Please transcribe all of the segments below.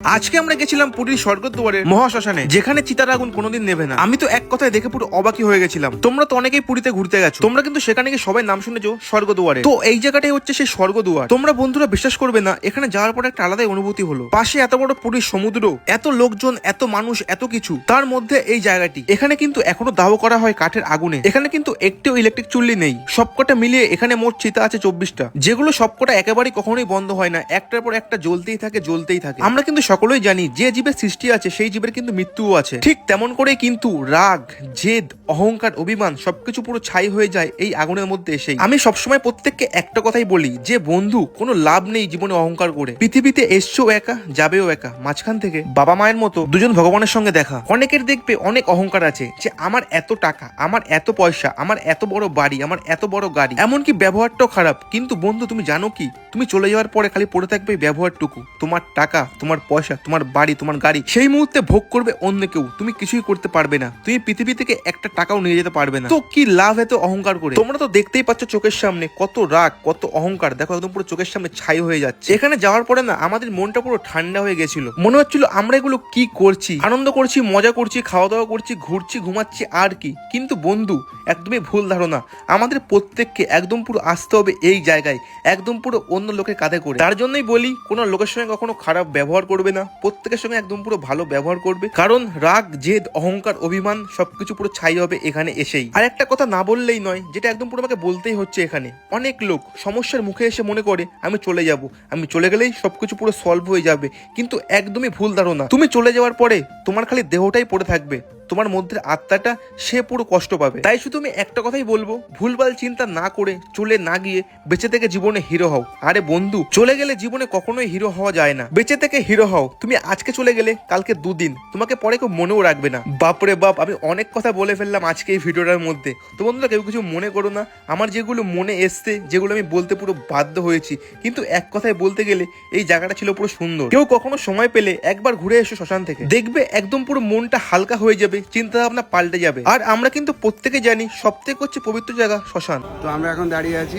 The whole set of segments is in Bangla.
আজকে আমরা গেছিলাম পুরীর স্বর্গদ্বারের মহাশ্মশানে, যেখানে চিতার আগুন কোনোদিন নেবে না। আমি তো এক কথায় দেখে পুরো অবাকি হয়ে গেছিলাম। তোমরা তো অনেকেই পুরীতে ঘুরতে গেছো, তোমরা কিন্তু সেখানে গিয়ে সবাই নাম শুনেছো স্বর্গদ্বারে। তো এই জায়গাটাই হচ্ছে সেই স্বর্গদ্বার। তোমরা বন্ধুরা বিশ্বাস করবে না, এখানে যাওয়ার পর একটা আলাদাই অনুভূতি হলো। পাশে এত বড় পুরীর সমুদ্র, এত লোকজন, এত মানুষ, এত কিছু, তার মধ্যে এই জায়গাটি। এখানে কিন্তু এখনো দাহ করা হয় কাঠের আগুনে। এখানে কিন্তু একটিও ইলেকট্রিক চুল্লি নেই। সবকটা মিলিয়ে এখানে মোট চিতা আছে 24টা, যেগুলো সবকটা একেবারেই কখনোই বন্ধ হয় না, একটার পর একটা জ্বলতেই থাকে জ্বলতেই থাকে। আমরা কিন্তু সকলেই জানি যে জীবের সৃষ্টি আছে সেই জীবের কিন্তু মৃত্যুও আছে। ঠিক তেমন করে কিন্তু রাগ, জেদ, অহংকার, অভিমান সবকিছু পুরো ছাই হয়ে যায় এই আগুনের মধ্যে এসেই। আমি সবসময় প্রত্যেককে একটা কথাই বলি, যে বন্ধু কোনো লাভ নেই জীবনে অহংকার করে। পৃথিবীতে এসছো একা, যাবেও একা। মাঝখান থেকে বাবা মায়ের মতো দুজন ভগবানের সঙ্গে দেখা। অনেকের দেখবে অনেক অহংকার আছে, যে আমার এত টাকা, আমার এত পয়সা, আমার এত বড় বাড়ি, আমার এত বড় গাড়ি, এমনকি ব্যবহারটাও খারাপ। কিন্তু বন্ধু তুমি জানো কি, তুমি চলে যাওয়ার পরে খালি পড়ে থাকবে ব্যবহারটুকু। তোমার টাকা, তোমার পয়সা, তোমার বাড়ি, তোমার গাড়ি সেই মুহূর্তে ভোগ করবে অন্য কেউ। তুমি কিছুই করতে পারবে না, তুমি পৃথিবী থেকে একটা টাকাও নিয়ে যেতে পারবে না। তো কি লাভ এত অহংকার করে? তোমরা তো দেখতেই পাচ্ছ চোখের সামনে কত রাগ, কত অহংকার। দেখো একদম পুরো চোখের সামনে ছাই হয়ে যাচ্ছে। এখানে যাওয়ার পরে না আমাদের মনটা পুরো ঠান্ডা হয়ে গেছিল। মনে হচ্ছিল আমরা এগুলো কি করছি, আনন্দ করছি, মজা করছি, খাওয়া দাওয়া করছি, ঘুরছি, ঘুমাচ্ছি, আর কি। কিন্তু বন্ধু একদমই ভুল ধারণা। আমাদের প্রত্যেককে একদম পুরো আসতে হবে এই জায়গায়, একদম পুরো অন্য লোকের কাঁধে করে। তার জন্যই বলি, কোনো লোকের সঙ্গে কখনো খারাপ ব্যবহার করবে না, প্রত্যেকের সঙ্গে একদম পুরো ভালো ব্যবহার করবে। কারণ রাগ, জেদ, অহংকার, অভিমান সবকিছু পুরো ছাই হবে এখানে এসেই। আর একটা কথা না বললেই নয়, যেটা একদম পুরো আমাকে বলতেই হচ্ছে। এখানে অনেক লোক সমস্যার মুখে এসে মনে করে আমি চলে যাব, আমি চলে গেলেই সবকিছু পুরো সলভ হয়ে যাবে। কিন্তু একদমই ভুল ধারণা। তুমি চলে যাওয়ার পরে তোমার খালি দেহটাই পড়ে থাকবে, তোমার মধ্যে আত্মাটা সে পুরো কষ্ট পাবে। তাই শুধু আমি একটা কথাই বলবো, ভুলভাল চিন্তা না করে, চলে না গিয়ে বেঁচে থেকে জীবনে হিরো হও। আরে বন্ধু, চলে গেলে জীবনে কখনোই হিরো হওয়া যায় না, বেঁচে থেকে হিরো হও। তুমি আজকে চলে গেলে কালকে দুদিন তোমাকে পরে কেউ মনেও রাখবে না। বাপরে বাপ, আমি অনেক কথা বলে ফেললাম আজকে এই ভিডিওটার মধ্যে। তো বন্ধুরা কেউ কিছু মনে করো না, আমার যেগুলো মনে এসছে, যেগুলো আমি বলতে পুরো বাধ্য হয়েছি। কিন্তু এক কথায় বলতে গেলে এই জায়গাটা ছিল পুরো সুন্দর। কেউ কখনো সময় পেলে একবার ঘুরে এসো শ্মশান থেকে, দেখবে একদম পুরো মনটা হালকা হয়ে যাবে, চিন্তা ভাবনা পাল্টে যাবে। আর আমরা কিন্তু প্রত্যেকে জানি সবথেকে হচ্ছে পবিত্র জায়গা শ্মশান। তো আমরা এখন দাঁড়িয়ে আছি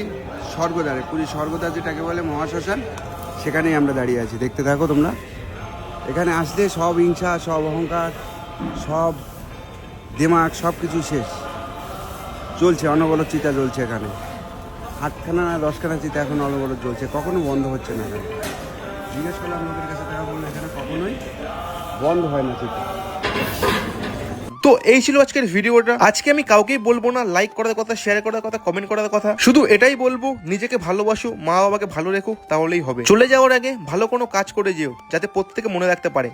স্বর্গদ্বারে, পুরী স্বর্গদ্বার যেটাকে বলে মহাশ্মশান, সেখানেই আমরা দাঁড়িয়ে আছি। দেখতে থাকো তোমরা। এখানে আসলে সব হিংসা, সব অহংকার, সব দিমাগ, সব কিছু শেষ। চলছে অনবরত চিতা জ্বলছে এখানে। 8খানা না 10খানা চিতা এখন অনবরত জ্বলছে, কখনো বন্ধ হচ্ছে না। এখানে জিজ্ঞেস করলাম লোকের কাছে, তারা বললো এখানে কখনোই বন্ধ হয় না চিতা। তো এই ছিল আজকের ভিডিওটা। আজকে আমি কাউকেই বলবো না লাইক করার কথা, শেয়ার করার কথা, কমেন্ট করার কথা। শুধু এটাই বলবো, নিজেকে ভালোবাসো, মা বাবাকে ভালো রেখো, তাহলেই হবে। চলে যাওয়ার আগে ভালো কোনো কাজ করে যেও, যাতে প্রত্যেকে মনে রাখতে পারে।